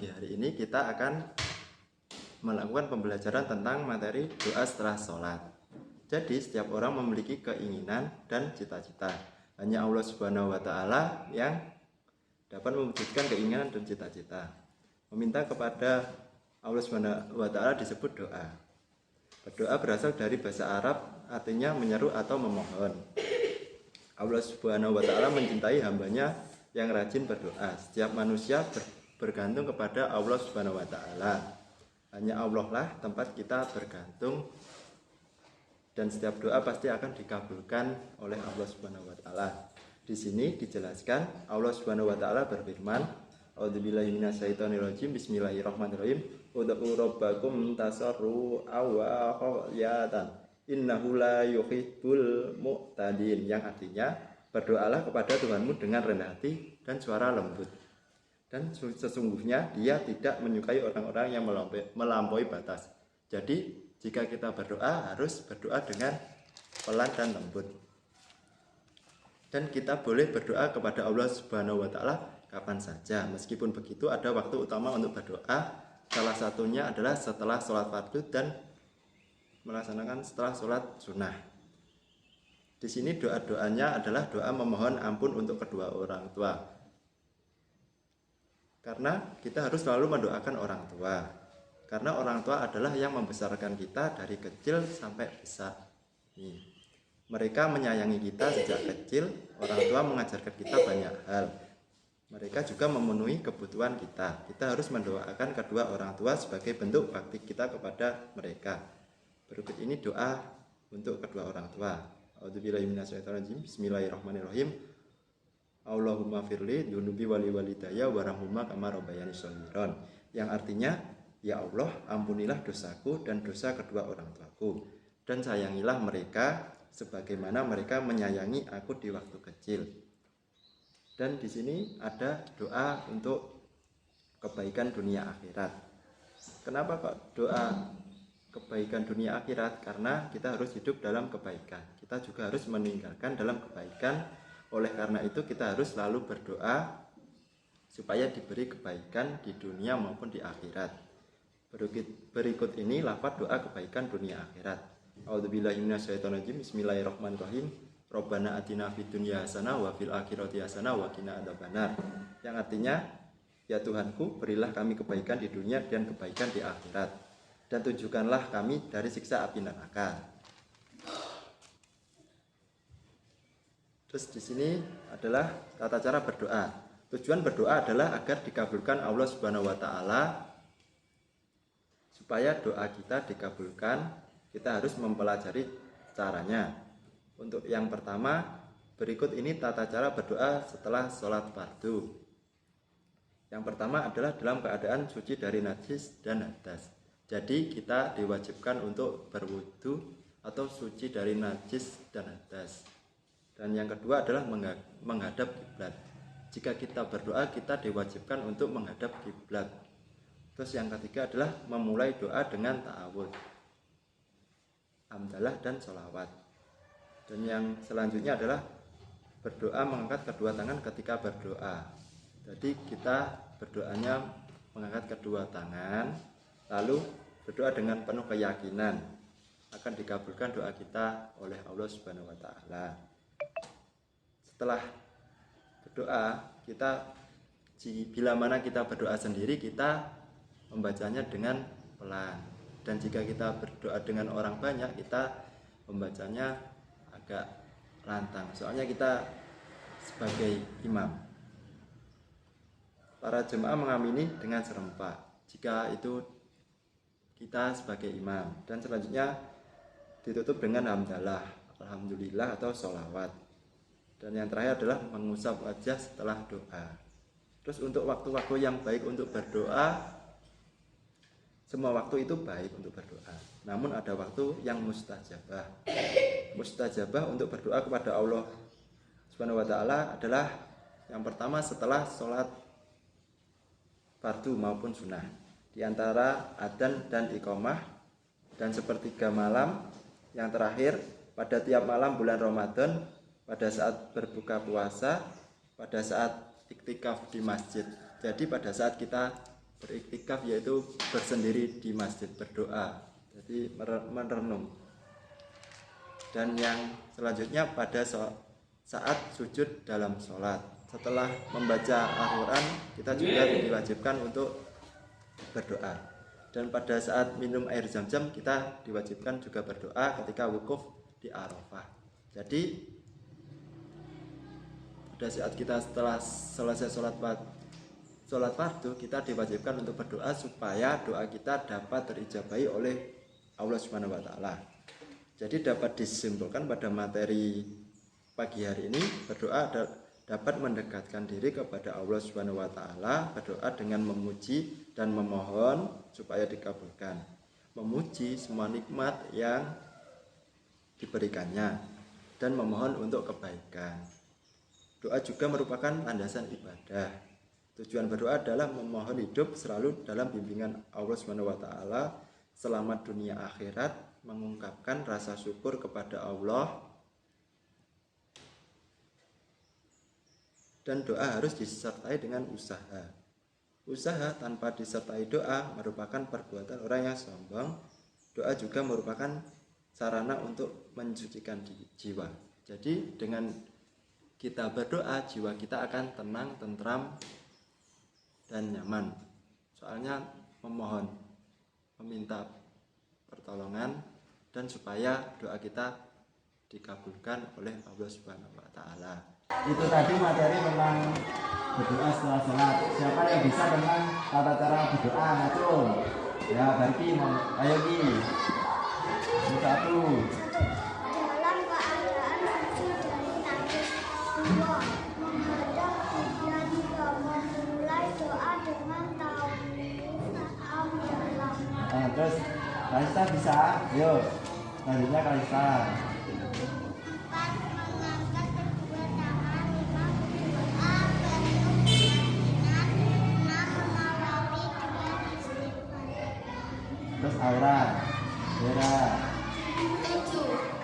pagi hari ini kita akan melakukan pembelajaran tentang materi doa setelah sholat. Jadi setiap orang memiliki keinginan dan cita-cita. Hanya Allah Subhanahu wa Ta'ala yang dapat mewujudkan keinginan dan cita-cita. Meminta kepada Allah Subhanahu wa Ta'ala disebut doa. Berdoa berasal dari bahasa Arab, artinya menyeru atau memohon. Allah Subhanahu wa Ta'ala mencintai hambanya yang rajin berdoa. Setiap manusia bergantung kepada Allah Subhanahu wa Ta'ala. Hanya Allah lah tempat kita bergantung, dan setiap doa pasti akan dikabulkan oleh Allah Subhanahu wa Ta'ala. Di sini dijelaskan Allah Subhanahu wa Ta'ala berfirman, A'udzubillahi minasyaitonirrajim, bismillahirrahmanirrahim, ud'u rabbakum tasarru'an wa khufyatan innahu la yuhibbul mu'tadin, yang artinya berdoalah kepada Tuhanmu dengan rendah hati dan suara lembut, dan sesungguhnya Dia tidak menyukai orang-orang yang melampaui batas. Jadi jika kita berdoa harus berdoa dengan pelan dan lembut. Dan kita boleh berdoa kepada Allah Subhanahu wa Ta'ala kapan saja. Meskipun begitu ada waktu utama untuk berdoa. Salah satunya adalah setelah sholat fardu dan melaksanakan setelah sholat sunnah. Di sini doa-doanya adalah doa memohon ampun untuk kedua orang tua. Karena kita harus selalu mendoakan orang tua. Karena orang tua adalah yang membesarkan kita dari kecil sampai besar. Mereka menyayangi kita sejak kecil. Orang tua mengajarkan kita banyak hal. Mereka juga memenuhi kebutuhan kita. Kita harus mendoakan kedua orang tua sebagai bentuk bakti kita kepada mereka. Berikut ini doa untuk kedua orang tua. A'udzubillahi minasyaitonirrajim, bismillahirrahmanirrahim. Allahumma firli dunubi wali walidayya warhamhuma kama rabbayani shaghiran, yang artinya, ya Allah, ampunilah dosaku dan dosa kedua orang tuaku, dan sayangilah mereka sebagaimana mereka menyayangi aku di waktu kecil. Dan di sini ada doa untuk kebaikan dunia akhirat. Kenapa kok doa kebaikan dunia akhirat? Karena kita harus hidup dalam kebaikan, kita juga harus meninggalkan dalam kebaikan. Oleh karena itu kita harus selalu berdoa supaya diberi kebaikan di dunia maupun di akhirat. Berikut ini lafaz doa kebaikan dunia akhirat. A'udzubillahi minasyaitonirrajim, bismillahirrahmanirrahim. Rabbana atina fid dunya hasanah wa fil akhirati hasanah wa qina adzabannar, yang artinya, ya Tuhanku, berilah kami kebaikan di dunia dan kebaikan di akhirat, dan tunjukkanlah kami dari siksa api neraka. Terus di sini adalah tata cara berdoa. Tujuan berdoa adalah agar dikabulkan Allah Subhanahu wa Ta'ala. Supaya doa kita dikabulkan, kita harus mempelajari caranya. Untuk yang pertama, berikut ini tata cara berdoa setelah sholat fardu. Yang pertama adalah dalam keadaan suci dari najis dan hadas. Jadi kita diwajibkan untuk berwudu atau suci dari najis dan hadas. Dan yang kedua adalah menghadap kiblat. Jika kita berdoa, kita diwajibkan untuk menghadap kiblat. Terus yang ketiga adalah memulai doa dengan ta'awudz, hamdalah dan sholawat. Dan yang selanjutnya adalah berdoa mengangkat kedua tangan ketika berdoa. Jadi kita berdoanya mengangkat kedua tangan, lalu berdoa dengan penuh keyakinan akan dikabulkan doa kita oleh Allah Subhanahu wa Ta'ala. Setelah berdoa, bila mana kita berdoa sendiri, kita membacanya dengan pelan. Dan jika kita berdoa dengan orang banyak, kita membacanya agak lantang. Soalnya kita sebagai imam. Para jemaah mengamini dengan serempak jika itu kita sebagai imam. Dan selanjutnya ditutup dengan hamdalah, alhamdulillah atau sholawat. Dan yang terakhir adalah mengusap wajah setelah doa. Terus untuk waktu-waktu yang baik untuk berdoa, semua waktu itu baik untuk berdoa. Namun ada waktu yang mustajabah. Mustajabah untuk berdoa kepada Allah Subhanahu wa Ta'ala adalah yang pertama setelah sholat fardu maupun sunnah. Di antara adzan dan iqamah, dan sepertiga malam. Yang terakhir pada tiap malam bulan Ramadan, pada saat berbuka puasa, pada saat iktikaf di masjid. Jadi pada saat kita beriktikaf yaitu bersendiri di masjid berdoa, jadi merenung. Dan yang selanjutnya pada saat sujud dalam sholat, setelah membaca Al-Quran kita juga diwajibkan untuk berdoa. Dan pada saat minum air zam-zam kita diwajibkan juga berdoa ketika wukuf di Arafah. Jadi pada saat kita setelah selesai sholat fardu kita diwajibkan untuk berdoa supaya doa kita dapat terijabahi oleh Allah Subhanahu wa taala. Jadi dapat disimpulkan pada materi pagi hari ini, berdoa dapat mendekatkan diri kepada Allah Subhanahu wa taala, berdoa dengan memuji dan memohon supaya dikabulkan. Memuji semua nikmat yang diberikannya dan memohon untuk kebaikan. Doa juga merupakan landasan ibadah. Tujuan berdoa adalah memohon hidup selalu dalam bimbingan Allah Subhanahu wa taala selama dunia akhirat, mengungkapkan rasa syukur kepada Allah, dan doa harus disertai dengan usaha. Usaha tanpa disertai doa merupakan perbuatan orang yang sombong. Doa juga merupakan sarana untuk mensucikan jiwa. Jadi dengan kita berdoa, jiwa kita akan tenang, tentram, dan nyaman. Soalnya memohon, meminta pertolongan, dan supaya doa kita dikabulkan oleh Allah Subhanahu wa taala. Itu tadi materi tentang berdoa setelah sholat. Siapa yang bisa tentang tata cara berdoa? Ngacung. Ya, Barki, ayo Ki. Satu. Dalam keadaan suci dari najis. 2. Menghadap kiblat 3. Memulai doa dengan dalam. Terus Kalista bisa? Yuk. Selanjutnya Kalista. 4. Mengangkat kedua tangan. 5. Berdoa penuh keyakinan. 6. Mengawali dengan istighfar. Terus Aura. Vera. 7.